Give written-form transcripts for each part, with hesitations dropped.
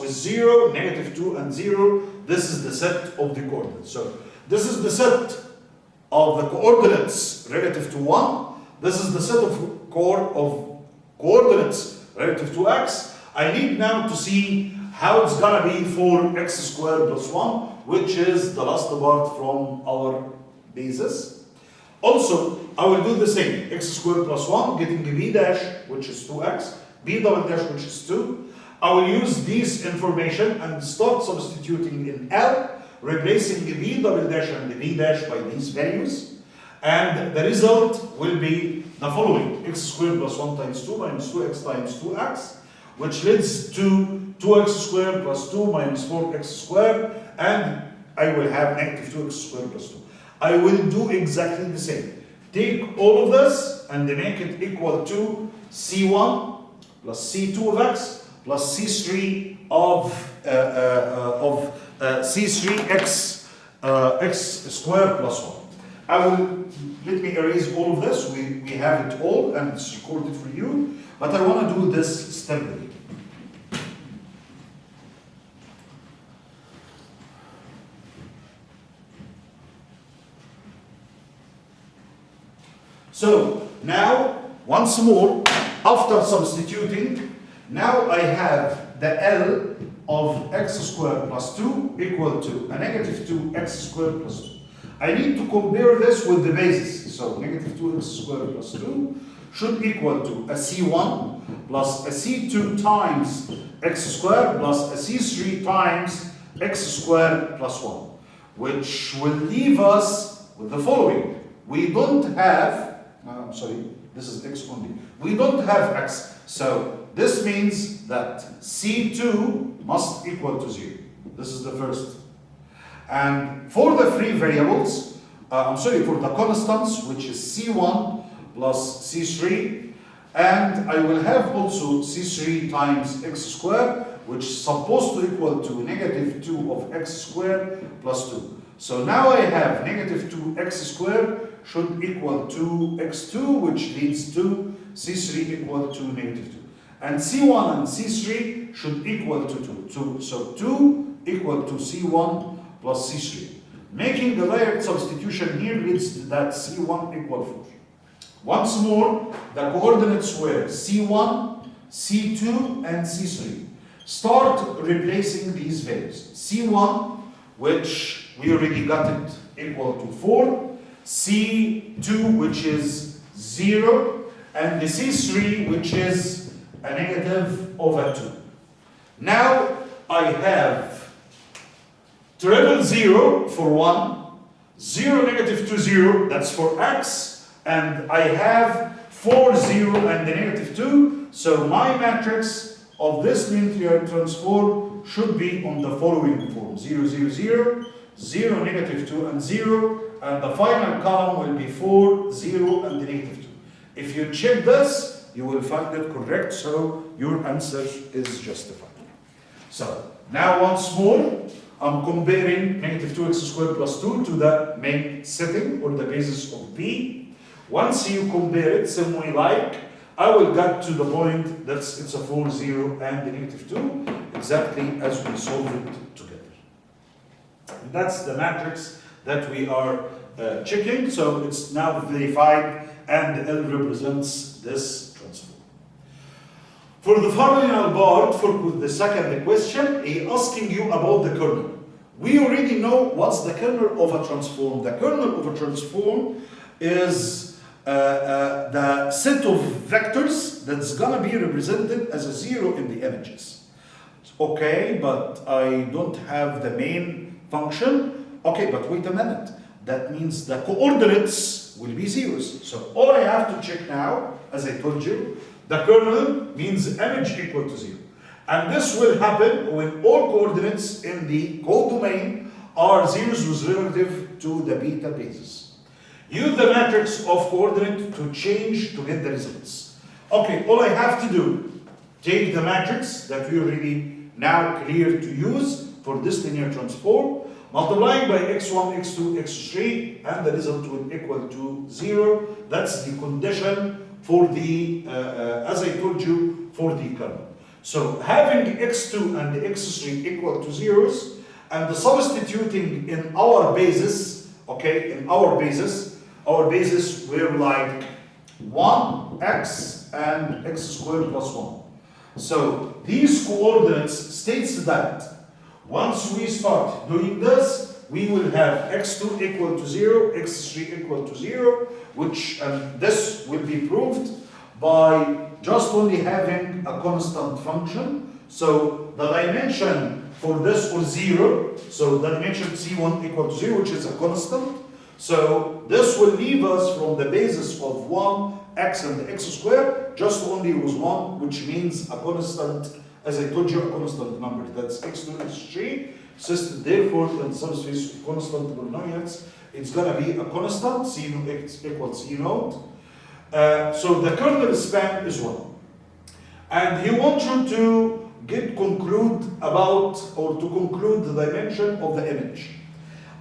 is 0, negative 2, and 0. This is the set of the coordinates. So this is the set of the coordinates relative to 1. This is the set of coordinates relative to x. I need now to see how it's gonna be for x squared plus 1, which is the last part from our basis. Also, I will do the same, x squared plus 1, getting b dash, which is 2x, b double dash, which is 2. I will use this information and start substituting in L, replacing the b double dash and the b dash by these values. And the result will be the following, x squared plus 1 times 2 minus 2x times 2x, which leads to 2x squared plus 2 minus 4x squared, and I will have negative 2x squared plus 2. I will do exactly the same. Take all of this and make it equal to C1 plus C2 of x plus C3 of C3x x squared plus 1. Let me erase all of this. We have it all and it's recorded for you, but I want to do this steadily. So now, once more, after substituting, now I have the L of x squared plus 2 equal to a negative 2x squared plus 2. I need to compare this with the basis. So negative 2x squared plus 2 should equal to a C1 plus a C2 times x squared plus a C3 times x squared plus 1, which will leave us with the following. We don't have, I'm sorry, this is x only. We don't have x, so this means that C2 must equal to 0. This is the first. And for the free variables, for the constants, which is C1 plus C3, and I will have also C3 times x squared, which is supposed to equal to negative 2 of x squared plus 2. So now I have negative 2x squared should equal to x2, which leads to C3 equal to negative 2. And C1 and C3 should equal to 2. So 2 equal to C1 plus C3. Making the direct substitution here leads to that C1 equal 4. Once more, the coordinates were C1, C2, and C3. Start replacing these values. C1, which we already got it, equal to 4. C2, which is 0. And the C3, which is a negative over 2. Now I have triple 0 for 1, 0, negative 2, 0, that's for x, and I have 4, 0, and the negative 2, so my matrix of this linear transform should be on the following form, 0, 0, 0, 0, negative 2, and 0, and the final column will be 4, 0, and the negative 2. If you check this, you will find it correct, so your answer is justified. So, now once more, I'm comparing negative 2x squared plus 2 to the main setting or the basis of B. Once you compare it, same way like, I will get to the point that it's a 4, 0, and the negative 2, exactly as we solved it together. And that's the matrix that we are checking, so it's now verified, and L represents this transform. For the final part, for the second question, he's asking you about the kernel. We already know what's the kernel of a transform. The kernel of a transform is the set of vectors that's gonna be represented as a 0 in the images. Okay, but I don't have the main function. Okay, but wait a minute. That means the coordinates will be zeros. So all I have to check now, as I told you, the kernel means image equal to 0. And this will happen when all coordinates in the codomain are zeros with relative to the beta basis. Use the matrix of coordinate to change to get the results. Okay, all I have to do, take the matrix that we already now clear to use for this linear transform, multiplying by x1, x2, x3, and the result will equal to 0. That's the condition for the, as I told you, for the kernel. So having x2 and x3 equal to zeros, and substituting in our basis, okay, in our basis we're like 1x and x squared plus 1. So these coordinates states that once we start doing this, we will have x2 equal to 0, x3 equal to 0, which this will be proved by just only having a constant function. So the dimension for this was 0, so the dimension c1 equal to 0, which is a constant. So this will leave us from the basis of 1, x and x squared, just only was 1, which means a constant, as I told you, a constant number. That's x2, x3. System, therefore, in subspace of constant polynomials, it's going to be a constant, c naught x equals c naught. So the kernel span is 1. And he wants you to conclude the dimension of the image.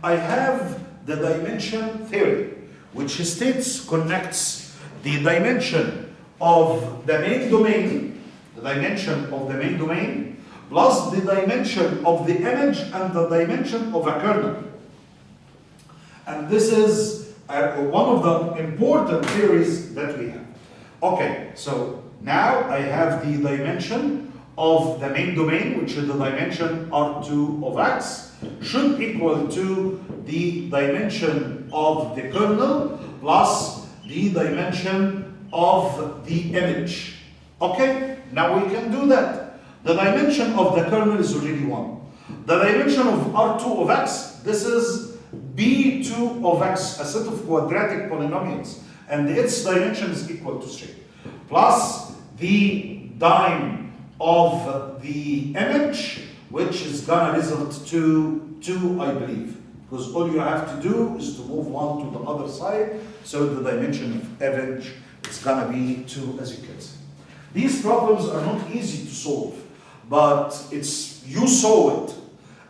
I have the dimension theory, which connects the dimension of the main domain, plus the dimension of the image and the dimension of a kernel. And this is one of the important theories that we have. Okay, so now I have the dimension of the main domain, which is the dimension R2 of x, should equal to the dimension of the kernel plus the dimension of the image. Okay, now we can do that. The dimension of the kernel is already 1. The dimension of R2 of x, this is B2 of x, a set of quadratic polynomials, and its dimension is equal to 3. Plus the dim of the image, which is gonna result to 2, I believe. Because all you have to do is to move 1 to the other side, so the dimension of image is gonna be 2, as you can see. These problems are not easy to solve, but you saw it.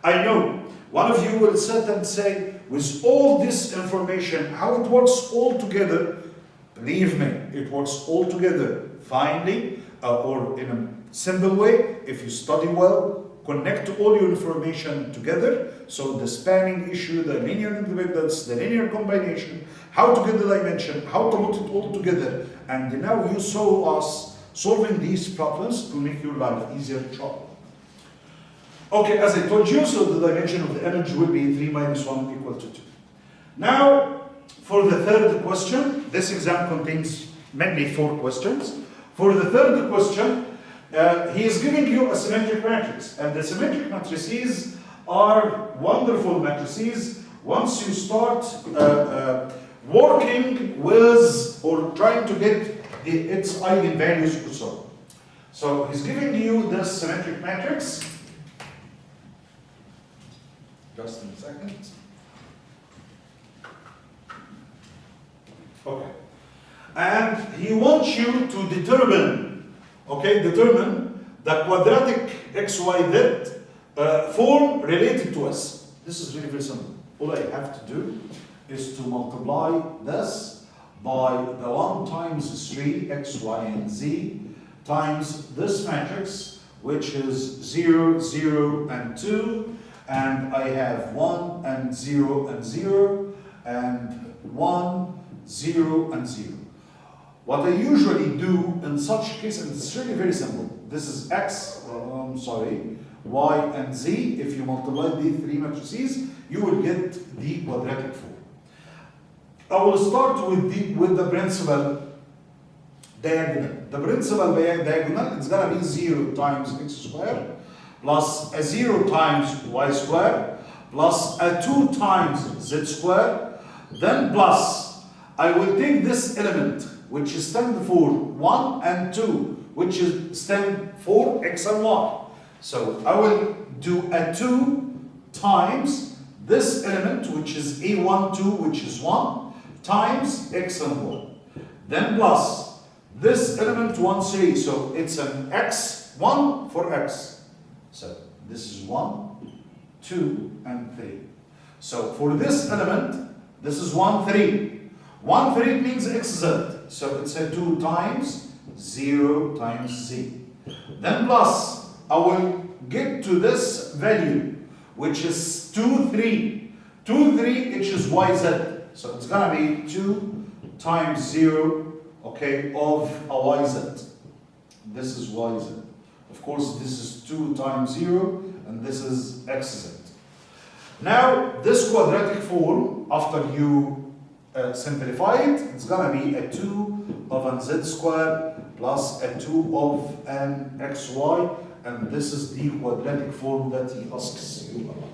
I know one of you will sit and say, with all this information, how it works all together. Believe me, it works all together finely, or in a simple way. If you study well, connect all your information together. So the spanning issue, the linear independence, the linear combination, how to get the dimension, how to put it all together. And now you saw us solving these problems to make your life easier. Okay, as I told you, so the dimension of the image will be 3 minus 1 equal to 2. Now, for the third question, this exam contains mainly 4 questions. For the third question, he is giving you a symmetric matrix, and the symmetric matrices are wonderful matrices once you start working with or trying to get its eigenvalues or so. So he's giving you this symmetric matrix. Just in a second. Okay. And he wants you to determine the quadratic xyz form related to S. This is really very simple. All I have to do is to multiply this by the 1 times 3 x, y, and z times this matrix, which is 0, 0, and 2, and I have 1 and 0 and 0, and 1, 0, and 0. What I usually do in such case, and it's really very simple. This is x, y, and z. If you multiply these 3 matrices, you will get the quadratic form. I will start with the principal diagonal. The principal diagonal is going to be 0 times x squared plus a 0 times y squared plus a 2 times z squared, then plus I will take this element which stands for 1 and 2, which stand for x and y. So I will do a 2 times this element, which is a1, 2, which is 1, times x and y. Then plus this element 1, 3, so it's an x, 1 for x. So this is 1, 2, and 3. So for this element, this is 1, 3. 1, 3 means xz. So it's a 2 times 0 times z. Then plus, I will get to this value, which is 2, 3. 2, 3, which is yz. So it's gonna be 2 times 0, okay, of a yz. This is yz. Of course, this is 2 times 0, and this is xz. Now, this quadratic form, after you simplify it, it's gonna be a 2 of an z squared plus a 2 of an xy, and this is the quadratic form that he asks you about.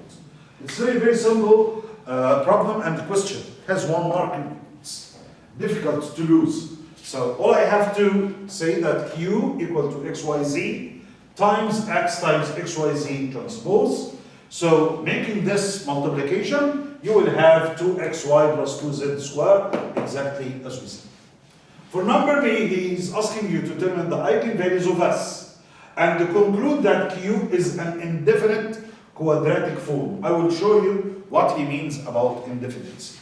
It's very, very simple problem and question. It has 1 mark. It's difficult to lose. So all I have to say that q equal to xyz times x times xyz transpose. So making this multiplication, you will have 2xy plus 2z squared, exactly as we see. For number B, he is asking you to determine the eigenvalues of S and to conclude that Q is an indefinite quadratic form. I will show you what he means about indefinitency.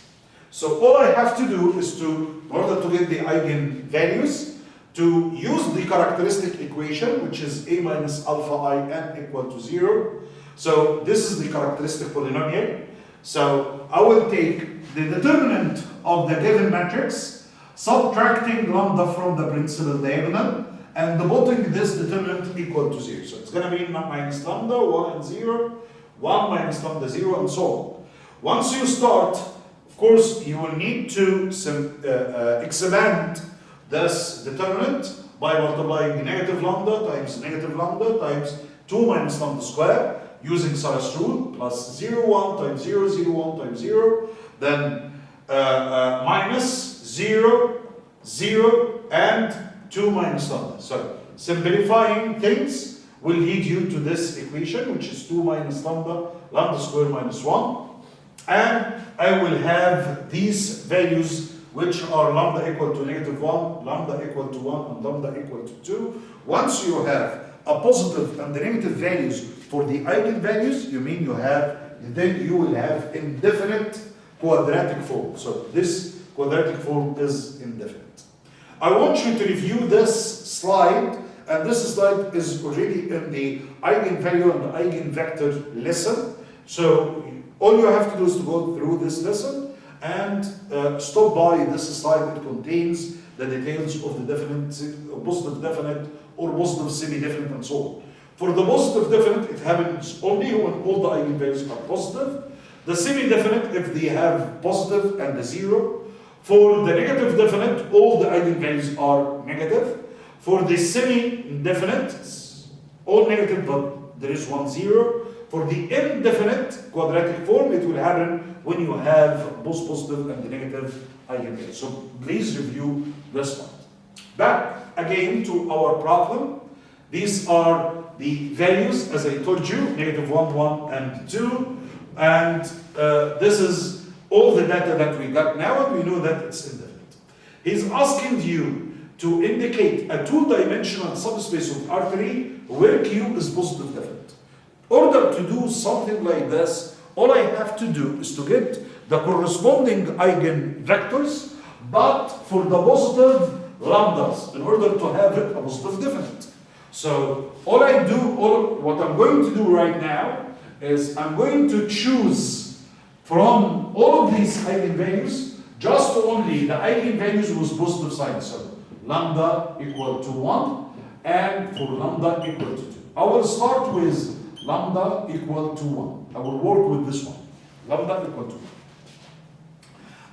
So all I have to do is to, in order to get the eigenvalues, to use the characteristic equation, which is a minus alpha I n equal to 0. So this is the characteristic polynomial. So I will take the determinant of the given matrix, subtracting lambda from the principal diagonal, and putting this determinant equal to 0. So it's going to be minus lambda, 1 and 0, 1 minus lambda 0, and so on. Once you start, of course, you will need to expand this determinant by multiplying negative lambda times 2 minus lambda squared, using Sarah's rule, plus 0, 1 times 0, 0, 1 times 0, then minus 0, 0, and 2 minus lambda. So simplifying things will lead you to this equation, which is 2 minus lambda, lambda squared minus 1. And I will have these values, which are lambda equal to negative 1, lambda equal to 1, and lambda equal to 2. Once you have a positive and the negative values for the eigenvalues, then you will have indefinite quadratic form. So this quadratic form is indefinite. I want you to review this slide, and this slide is already in the eigenvalue and the eigenvector lesson. So all you have to do is to go through this lesson and stop by this slide. It contains the details of the definite, positive definite, or positive semi-definite, and so on. For the positive definite, it happens only when all the eigenvalues are positive. The semi-definite, if they have positive and the 0. For the negative definite, all the eigenvalues are negative. For the semi-definite, it's all negative, but there is 1, 0. For the indefinite quadratic form, it will happen when you have both positive and the negative eigenvalues. So please review this one. Back again to our problem. These are the values, as I told you, negative 1, 1, and 2. And this is all the data that we got now, and we know that it's indefinite. He's asking you to indicate a two-dimensional subspace of R3 where Q is positive definite. In order to do something like this, all I have to do is to get the corresponding eigenvectors, but for the positive lambdas, in order to have it a positive definite. So what I'm going to do right now is I'm going to choose from all of these eigenvalues just only the eigenvalues with positive signs. So lambda equal to 1 and for lambda equal to 2. I will start with lambda equal to 1. I will work with this one. Lambda equal to 1.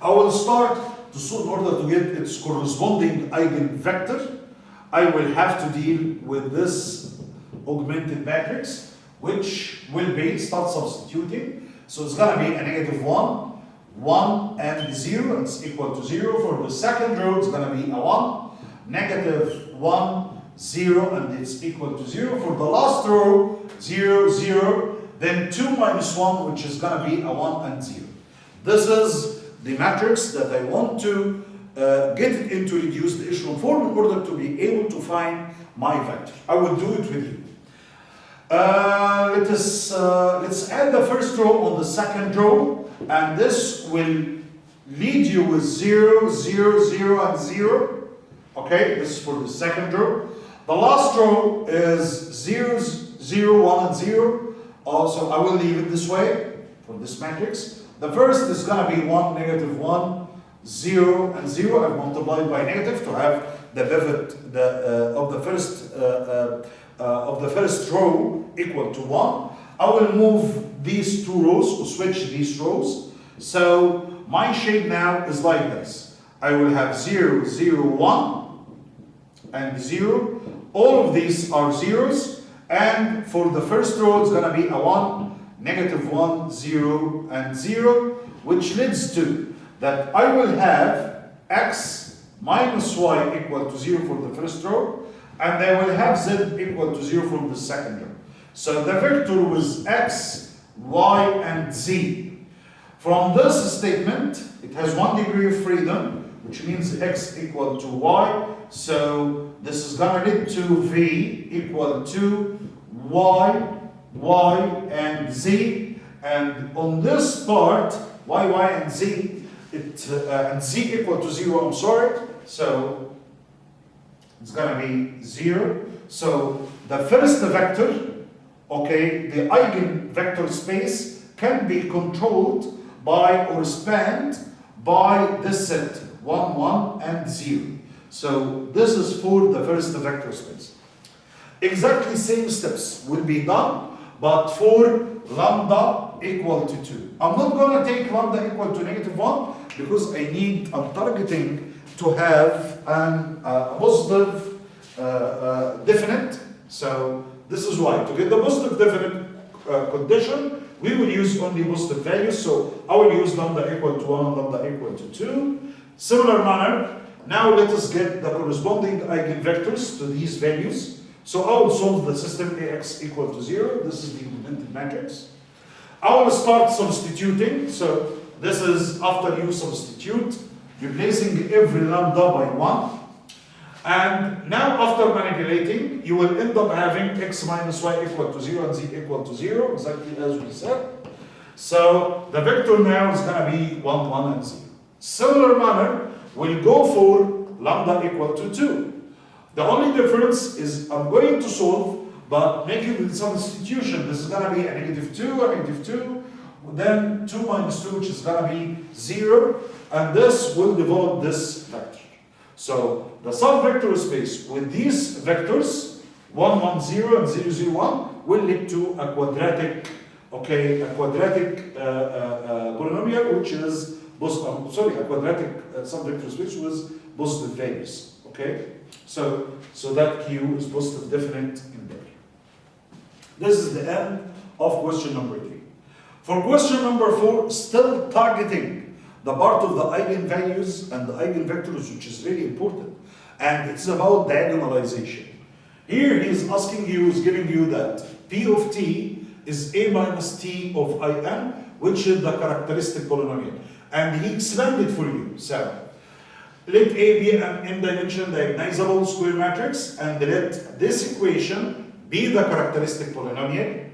I will start in order to get its corresponding eigenvector. I will have to deal with this augmented matrix, which will be start substituting. So it's going to be a negative 1, 1, and 0, and it's equal to 0. For the second row, it's going to be a 1, negative 1, 0, and it's equal to 0. For the last row, 0, 0, then 2 minus 1, which is going to be a 1 and 0. This is the matrix that I want to get it into reduced echelon form in order to be able to find my vector. I will do it with you. Let's add the first row on the second row, and this will lead you with 0, 0, 0, and 0. Okay, this is for the second row. The last row is 0, 0, 1, and 0. Also, I will leave it this way for this matrix. The first is going to be 1, negative 1, 0, and 0. I've multiplied by negative to have the pivot of the first row equal to 1. I will move these two rows, or switch these rows. So my shape now is like this. I will have 0, 0, 1, and 0. All of these are zeros. And for the first row, it's going to be a 1, negative 1, 0, and 0, which leads to that I will have x minus y equal to 0 for the first row, and I will have z equal to 0 from the second row. So the vector was x, y, and z. From this statement, it has 1 degree of freedom, which means x equal to y. So this is going to lead to v equal to y, and z. And on this part, y, and z, and z equal to 0, I'm sorry. So it's going to be 0. So the first vector, okay, the eigenvector space can be controlled by or spanned by this set 1, 1, and 0. So this is for the first vector space. Exactly same steps will be done, but for lambda equal to 2. I'm not going to take lambda equal to negative 1 because I'm targeting to have a positive definite. So this is why, to get the positive definite condition, we will use only positive values. So I will use lambda equal to 1 and lambda equal to 2. Similar manner, now let us get the corresponding eigenvectors to these values. So I will solve the system Ax equal to 0. This is the implemented matrix. I will start substituting. So this is after you substitute, replacing every lambda by 1. And now after manipulating, you will end up having x minus y equal to 0 and z equal to 0, exactly as we said. So the vector now is going to be 1, 1, and 0. Similar manner, we'll go for lambda equal to 2. The only difference is I'm going to solve, but making the substitution. This is going to be a negative 2, a negative 2, then 2 minus 2, which is going to be 0, and this will develop this vector. So the subvector space with these vectors, 1, 1, 0, and 0, 0, 1, will lead to a quadratic, okay, a quadratic polynomial, which is, a quadratic subvector space with positive values, okay? So that Q is positive definite in there. This is the end of question number 3. For question number 4, still targeting the part of the eigenvalues and the eigenvectors, which is really important, and it's about diagonalization. Here he is asking you, is giving you that P of t is a minus t of in, which is the characteristic polynomial, and he expanded for you. So let A be an n-dimensional diagonizable square matrix, and let this equation be the characteristic polynomial.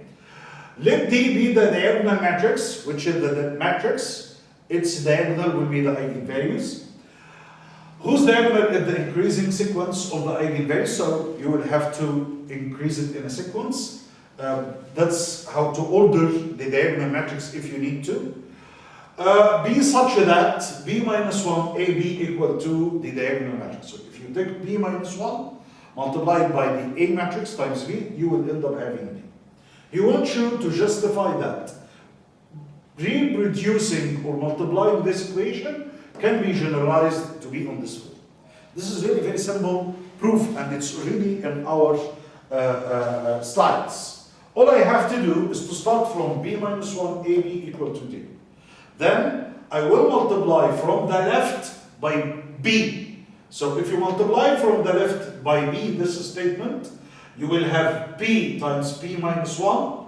Let D be the diagonal matrix, which is the matrix. Its diagonal will be the eigenvalues. Whose diagonal is the increasing sequence of the eigenvalues, so you will have to increase it in a sequence. That's how to order the diagonal matrix if you need to. Be such that B minus 1 AB equal to the diagonal matrix. So if you take B minus 1 multiplied by the A matrix times B, you will end up having B. He wants you to justify that reproducing or multiplying this equation can be generalized to be on this way. This is really very simple proof, and it's really in our slides. All I have to do is to start from B minus 1 AB equal to D. Then I will multiply from the left by B. So if you multiply from the left by B, this statement, you will have P times P minus 1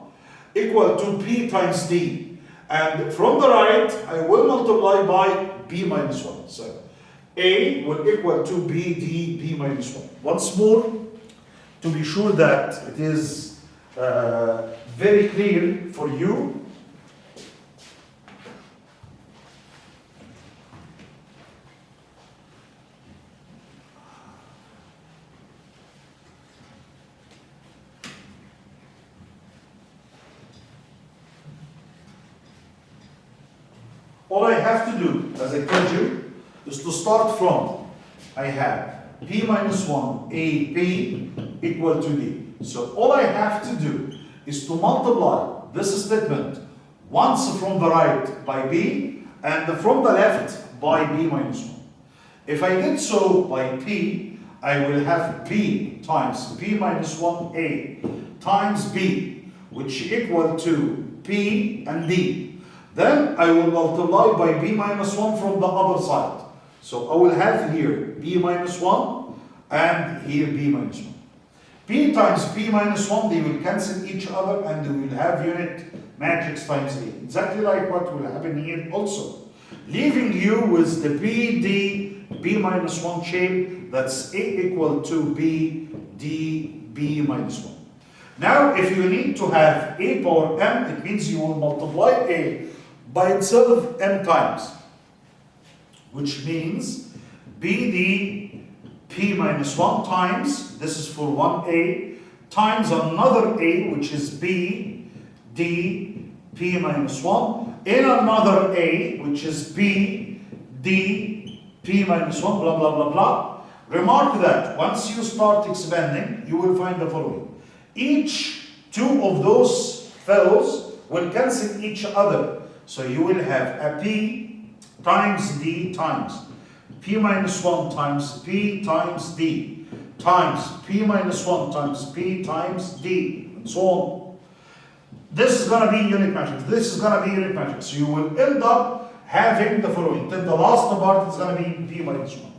equal to P times D. And from the right, I will multiply by B minus 1. So A will equal to B, D, B minus 1. Once more, to be sure that it is very clear for you, all I have to do, as I told you, is to start from, I have P minus 1 AP equal to D. So all I have to do is to multiply this statement once from the right by B and from the left by B minus 1. If I did so by P, I will have B times P minus 1A times B, which equal to P and D. Then I will multiply by B minus 1 from the other side. So I will have here B minus 1 and here B minus 1. P times P minus 1, they will cancel each other and we will have unit matrix times A. Exactly like what will happen here also. Leaving you with the PD B minus 1 shape, that's A equal to B D B minus 1. Now if you need to have A power M, it means you will multiply A by itself M times, which means BD P minus 1 times, this is for 1A, times another A, which is B D P minus 1, in another A, which is B D P minus 1, blah, blah, blah, blah. Remark that once you start expanding, you will find the following. Each two of those fellows will cancel each other. So you will have a P times D times P minus 1 times P times D times P minus 1 times P times D, and so on. This is going to be unit matrix. This is going to be unit matrix. So you will end up having the following. Then the last part is going to be P minus 1.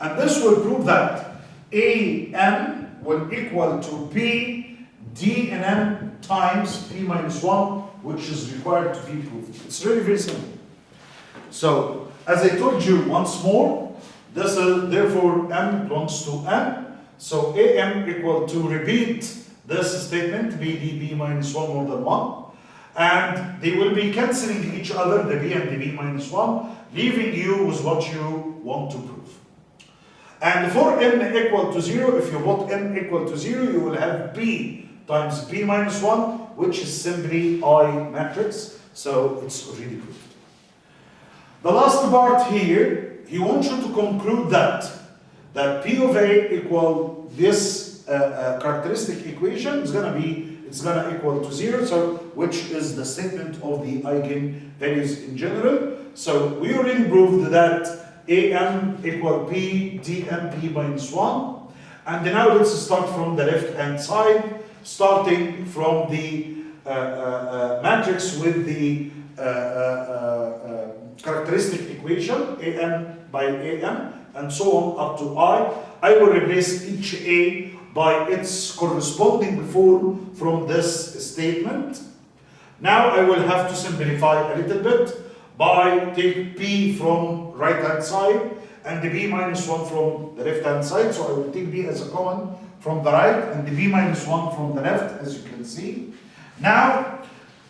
And this will prove that AM will equal to P D and M times P minus 1, which is required to be proved. It's really very simple. So, as I told you once more, this is therefore M belongs to M. So AM equal to repeat this statement, BD minus 1 more than 1. And they will be cancelling each other, the B and the B minus 1, leaving you with what you want to prove. And for M equal to 0, if you put M equal to 0, you will have B times B minus 1, which is simply I matrix. So it's already proved. The last part here, he wants you to conclude that P of A equal this characteristic equation is going to be, it's going to equal to 0, so which is the statement of the eigenvalues in general. So we already proved that AM equal P DM P minus 1. And now let's start from the left hand side, starting from the matrix with the characteristic equation, AM by AM, and so on up to I. I will replace each A by its corresponding form from this statement. Now I will have to simplify a little bit by take P from right hand side and the B minus 1 from the left hand side. So I will take B as a common from the right and the B minus 1 from the left, as you can see. Now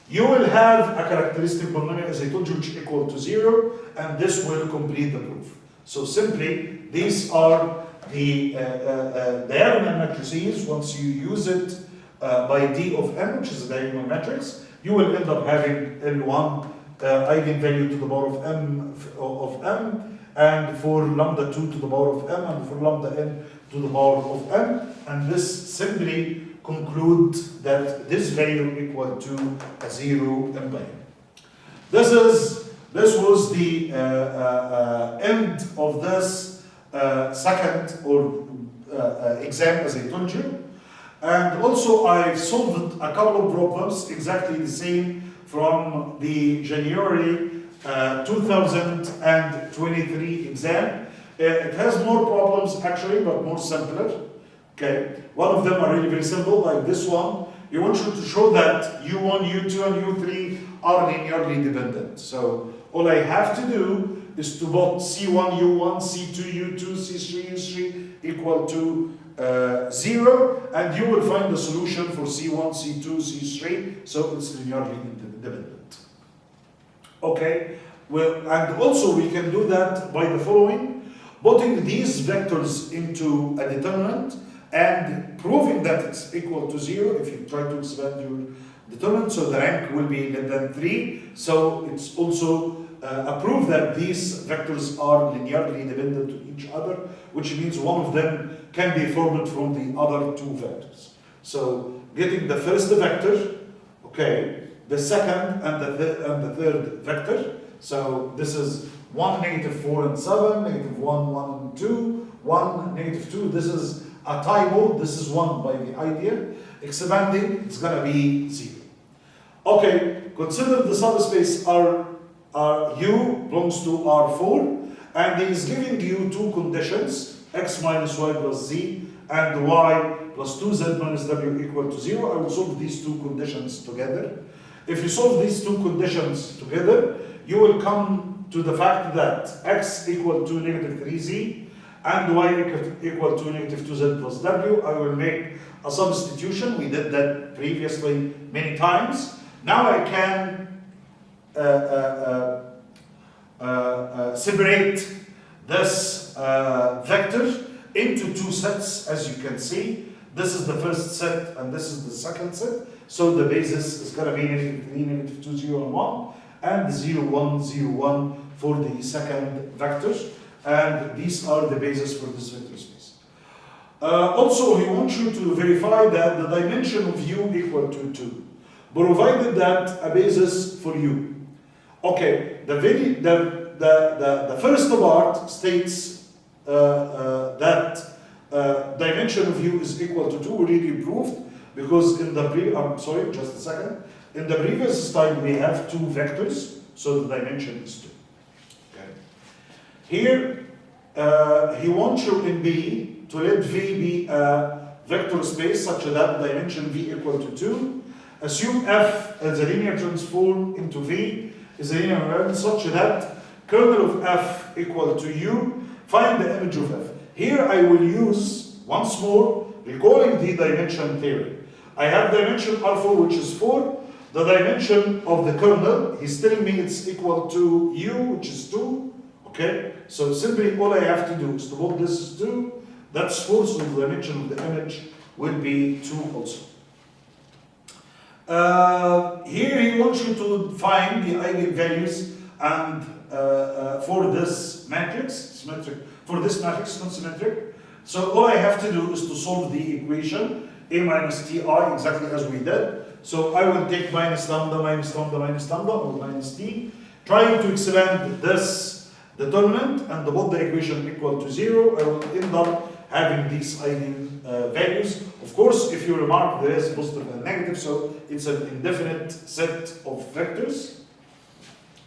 you will have a characteristic polynomial, as I told you, which is equal to 0, and this will complete the proof. So simply, these are the diagonal matrices. Once you use it by D of M, which is a diagonal matrix, you will end up having L1 eigenvalue to the power of M, and for lambda 2 to the power of M, and for lambda n to the power of M, and this simply conclude that this value equal to a 0 M by M. This was the end of this second or exam, as I told you. And also I solved a couple of problems exactly the same from the January 2023 exam. It has more problems actually, but more simpler. Okay, one of them are really very simple, like this one. You want you to show that U1, U2, and U3 are linearly dependent. So all I have to do is to put C1, U1, C2, U2, C3, U3 equal to 0, and you will find the solution for C1, C2, C3, so it's linearly independent. Okay, well, and also we can do that by the following: putting these vectors into a determinant and proving that it's equal to 0 if you try to expand your determinant, so the rank will be less than 3, so it's also prove that these vectors are linearly dependent to each other, which means one of them can be formed from the other two vectors. So getting the first vector, okay, the second and the third vector. So this is 1, -4 and 7, -1, 1 and 2, 1, -2. This is a typo. This is 1 by the idea. Expanding, it's gonna be 0. Okay, consider the subspace U belongs to R4, and he is giving you two conditions, x minus y plus z, and y plus 2z minus w equal to 0. I will solve these two conditions together. If you solve these two conditions together, you will come to the fact that x equal to -3z and y equal to -2z plus w. I will make a substitution. We did that previously many times. Now I can separate this vector into two sets, as you can see. This is the first set and this is the second set. So the basis is going to be -3, -2, 0, and 1, and 0, 1, 0, 1 for the second vectors. And these are the basis for this vector space. Also, he wants you to verify that the dimension of U equal to 2, provided that a basis for U. Okay, the first part states that dimension of U is equal to 2, already proved, because in the I'm sorry, just a second. In the previous slide we have two vectors, so the dimension is 2. Okay. Here he wants you in B to let V be a vector space such that dimension V equal to 2. Assume F as a linear transform into V is a linear element such that kernel of F equal to U. Find the image of F. Here I will use, once more, recalling the dimension theory. I have dimension R4, which is 4. The dimension of the kernel, he's telling me it's equal to U, which is 2. Okay? So simply all I have to do is to put this is 2. That's 4, so the dimension of the image will be 2 also. Here he wants you to find the eigenvalues and for this matrix, symmetric, for this matrix, not symmetric. So all I have to do is to solve the equation A minus Ti, exactly as we did. So I will take minus lambda, minus lambda, minus lambda, or minus T, trying to expand this determinant and put the equation equal to 0. I will end up having these eigenvalues. Of course, if you remark, there is positive and negative, so it's an indefinite set of vectors.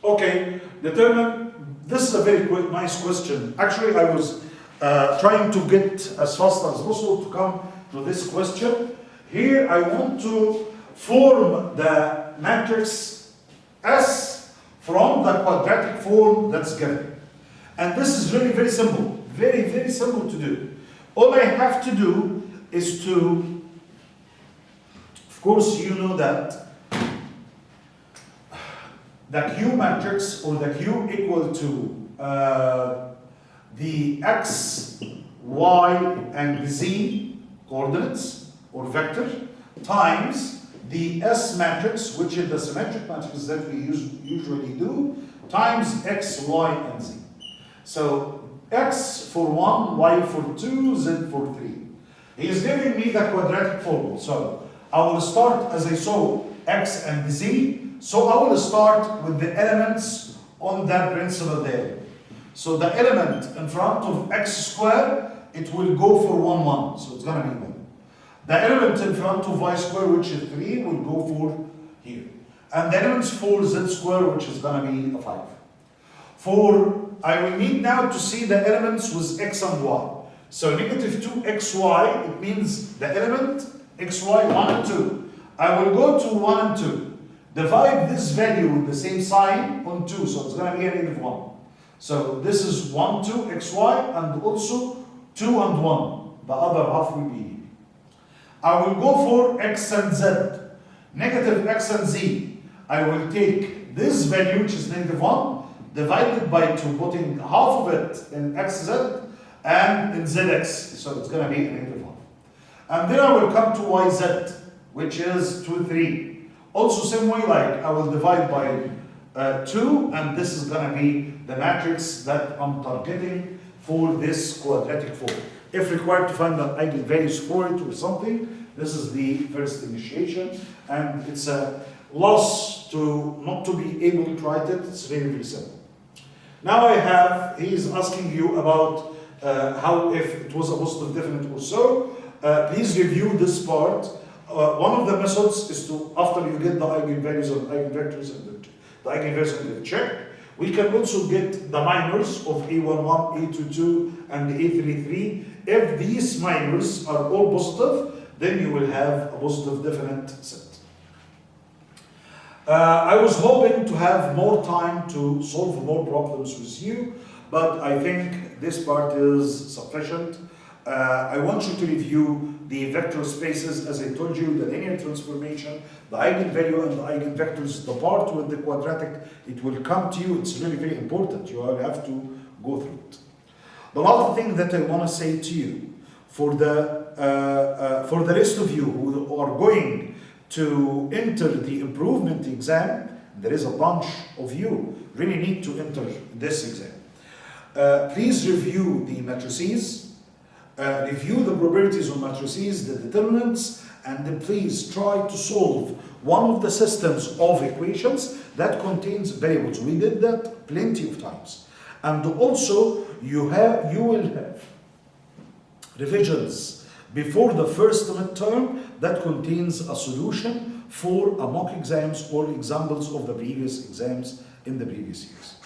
Okay, determine. This is a very nice question. Actually, I was trying to get as fast as possible to come to this question. Here, I want to form the matrix S from the quadratic form that's given. And this is really very simple. Very, very simple to do. All I have to do is to, of course, you know that the Q matrix, or the Q equal to the X, Y, and Z coordinates, or vector, times the S matrix, which is the symmetric matrix that we usually do, times X, Y, and Z. So X for 1, Y for 2, Z for 3. He is giving me the quadratic form. So I will start, as I saw, X and Z. So I will start with the elements on that principal there. So the element in front of X squared, it will go for 1, 1. So it's going to be 1. The element in front of Y squared, which is 3, will go for here. And the elements for Z squared, which is going to be a 5. I will need now to see the elements with X and Y. So negative 2xy, it means the element xy 1 and 2. I will go to 1 and 2. Divide this value with the same sign on 2, so it's going to be a negative 1. So this is 1, 2, xy, and also 2 and 1. The other half will be. I will go for x and z. Negative x and z. I will take this value, which is negative 1, divided by 2, putting half of it in xz and in zx. So it's going to be a negative 1. And then I will come to yz, which is 2, 3. Also, same way, like I will divide by 2, and this is going to be the matrix that I'm targeting for this quadratic form. If required to find the eigenvalues for it or something, this is the first initiation, and it's a loss to not to be able to write it. It's very, very simple. Now he's asking you about how if it was a positive definite or so. Please review this part. One of the methods is to, after you get the eigenvalues and eigenvectors and the eigenvalues and the check, we can also get the minors of A11, A22, and A33. If these minors are all positive, then you will have a positive definite set. I was hoping to have more time to solve more problems with you, but I think this part is sufficient. I want you to review the vector spaces, as I told you, the linear transformation, the eigenvalue and the eigenvectors, the part with the quadratic, it will come to you. It's really very important. You will have to go through it. The last thing that I want to say to you, for the rest of you who are going to enter the improvement exam, there is a bunch of you really need to enter this exam. Please review the matrices. Review the probabilities of matrices, the determinants, and then please try to solve one of the systems of equations that contains variables. We did that plenty of times. And also, you will have revisions before the first midterm that contains a solution for a mock exams or examples of the previous exams in the previous years.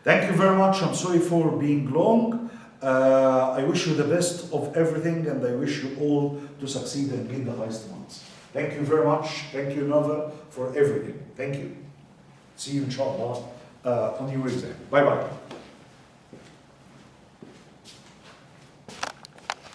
Thank you very much. I'm sorry for being long. I wish you the best of everything, and I wish you all to succeed and get the highest marks. Thank you very much. Thank you, Nova, for everything. Thank you. See you, inshallah, on your exam. Bye-bye.